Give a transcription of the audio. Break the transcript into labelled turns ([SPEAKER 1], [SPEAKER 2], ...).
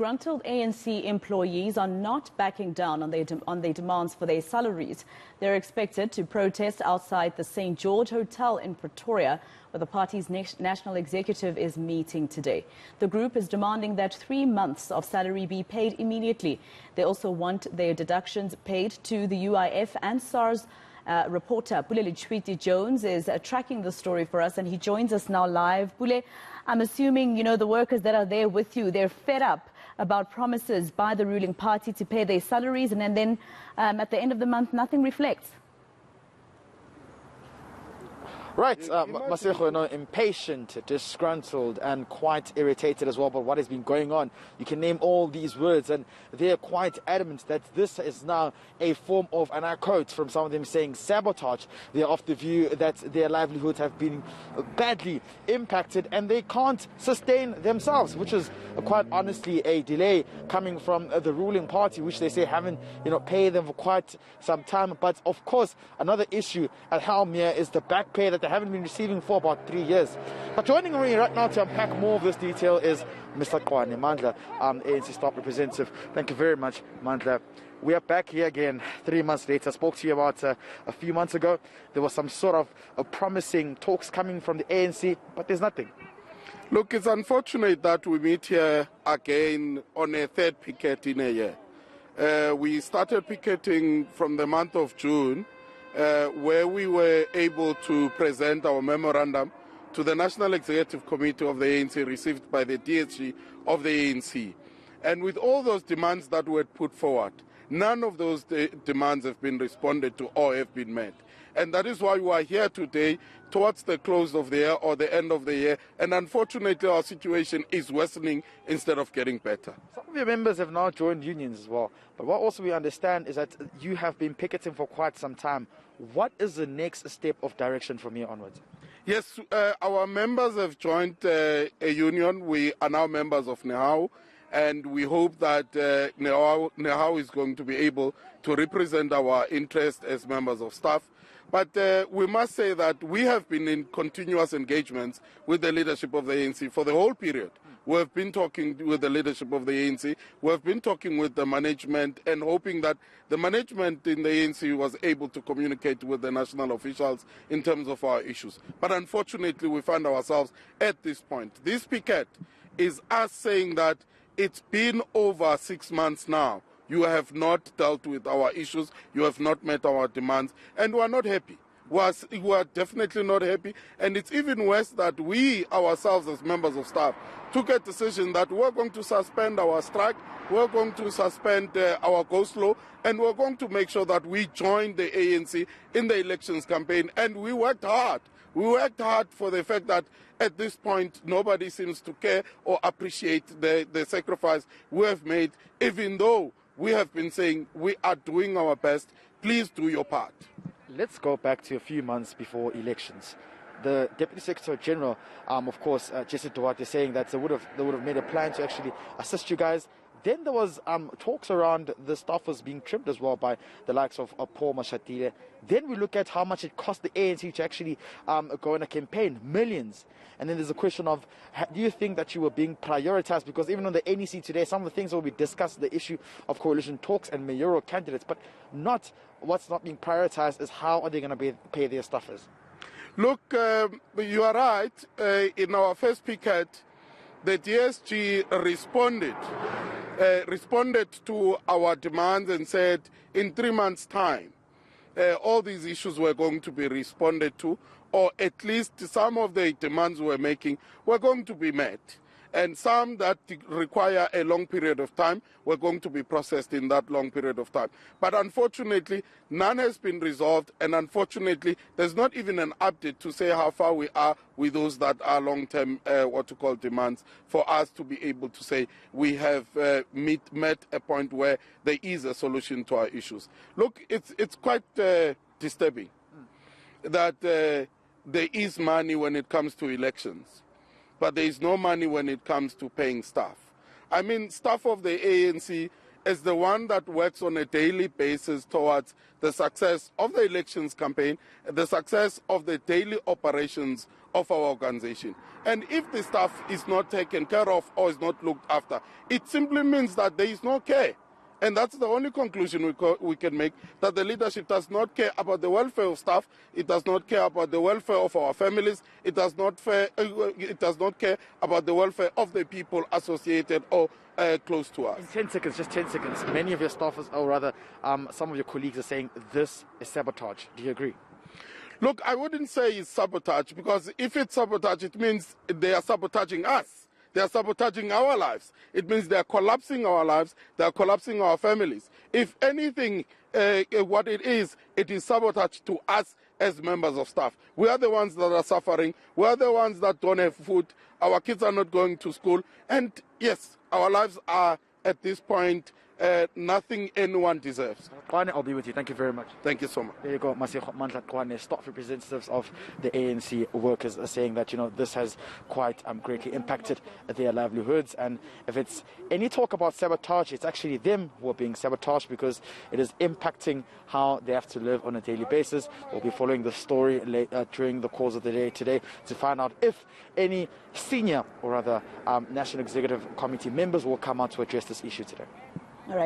[SPEAKER 1] disgruntled ANC employees are not backing down on their demands for their salaries. They're expected to protest outside the St. George Hotel in Pretoria, where the party's national executive is meeting today. The group is demanding that 3 months of salary be paid immediately. They also want their deductions paid to the UIF and SARS. Reporter Pule Letshwiti-Jones is tracking the story for us, and he joins us now live. Pule, I'm assuming, the workers that are there with you, they're fed up about promises by the ruling party to pay their salaries, and then at the end of the month, nothing reflects.
[SPEAKER 2] Right, Masego, impatient, disgruntled and quite irritated as well by what has been going on. You can name all these words, and they're quite adamant that this is now a form of, and I quote from some of them saying, sabotage. They're of the view that their livelihoods have been badly impacted and they can't sustain themselves, which is quite honestly a delay coming from the ruling party, which they say haven't paid them for quite some time. But of course, another issue at helm here is the back pay that they haven't been receiving for about 3 years. But joining me right now to unpack more of this detail is Mr. Kwane Mandla, ANC staff representative. Thank you very much, Mandla. We are back here again 3 months later. I spoke to you about a few months ago. There was some sort of promising talks coming from the ANC, but there's nothing.
[SPEAKER 3] Look, it's unfortunate that we meet here again on a third picket in a year. We started picketing from the month of June, where we were able to present our memorandum to the National Executive Committee of the ANC, received by the DSG of the ANC. And with all those demands that were put forward, none of those demands have been responded to or have been met. And that is why we are here today towards the close of the year or the end of the year. And unfortunately, our situation is worsening instead of getting better.
[SPEAKER 2] Some of your members have now joined unions as well. But what also we understand is that you have been picketing for quite some time. What is the next step of direction from here onwards?
[SPEAKER 3] Yes, our members have joined a union. We are now members of NEHAU. And we hope that NEHAU is going to be able to represent our interests as members of staff. But we must say that we have been in continuous engagements with the leadership of the ANC for the whole period. We have been talking with the leadership of the ANC. We have been talking with the management and hoping that the management in the ANC was able to communicate with the national officials in terms of our issues. But unfortunately, we find ourselves at this point. This picket is us saying that it's been over 6 months now. You have not dealt with our issues. You have not met our demands. And we are not happy. We are definitely not happy. And it's even worse that we ourselves as members of staff took a decision that we're going to suspend our strike, we're going to suspend our go-slow, and we're going to make sure that we join the ANC in the elections campaign. And we worked hard. We worked hard for the fact that at this point nobody seems to care or appreciate the sacrifice we have made, even though we have been saying we are doing our best. Please do your part.
[SPEAKER 2] Let's go back to a few months before elections. The Deputy Secretary General, of course, Jesse Duarte, saying that they would have made a plan to actually assist you guys. Then there was talks around the staff was being trimmed as well by the likes of Paul Mashatile. Then we look at how much it cost the ANC to actually go on a campaign, millions. And then there's a question of, do you think that you were being prioritized? Because even on the NEC today, some of the things will be discussed, the issue of coalition talks and mayoral candidates, but what's not being prioritized is how are they going to pay their staffers?
[SPEAKER 3] Look, you are right. In our first picket, the DSG responded to our demands and said in 3 months' time, all these issues were going to be responded to, or at least some of the demands we're making were going to be met. And some that require a long period of time were going to be processed in that long period of time. But unfortunately, none has been resolved, and unfortunately, there's not even an update to say how far we are with those that are long-term, demands, for us to be able to say we have met a point where there is a solution to our issues. Look, it's quite disturbing that there is money when it comes to elections, but there is no money when it comes to paying staff. I mean, staff of the ANC as the one that works on a daily basis towards the success of the elections campaign, the success of the daily operations of our organization. And if the staff is not taken care of or is not looked after, it simply means that there is no care. And that's the only conclusion we can make, that the leadership does not care about the welfare of staff, it does not care about the welfare of our families, it does not care about the welfare of the people associated or close to us.
[SPEAKER 2] In 10 seconds, just 10 seconds, many of your staffers, or rather some of your colleagues are saying this is sabotage. Do you agree?
[SPEAKER 3] Look, I wouldn't say it's sabotage, because if it's sabotage, it means they are sabotaging us. They are sabotaging our lives. It means they are collapsing our lives. They are collapsing our families. If anything, what it is sabotage to us as members of staff. We are the ones that are suffering. We are the ones that don't have food. Our kids are not going to school. And yes, our lives are at this point nothing anyone deserves.
[SPEAKER 2] Kwane, I'll be with you. Thank you very much.
[SPEAKER 3] Thank you so much.
[SPEAKER 2] There you go, Masego Mandla Kwane, staff representatives of the ANC workers are saying that, this has quite greatly impacted their livelihoods. And if it's any talk about sabotage, it's actually them who are being sabotaged, because it is impacting how they have to live on a daily basis. We'll be following the story during the course of the day today to find out if any senior or rather National Executive Committee members will come out to address this issue today.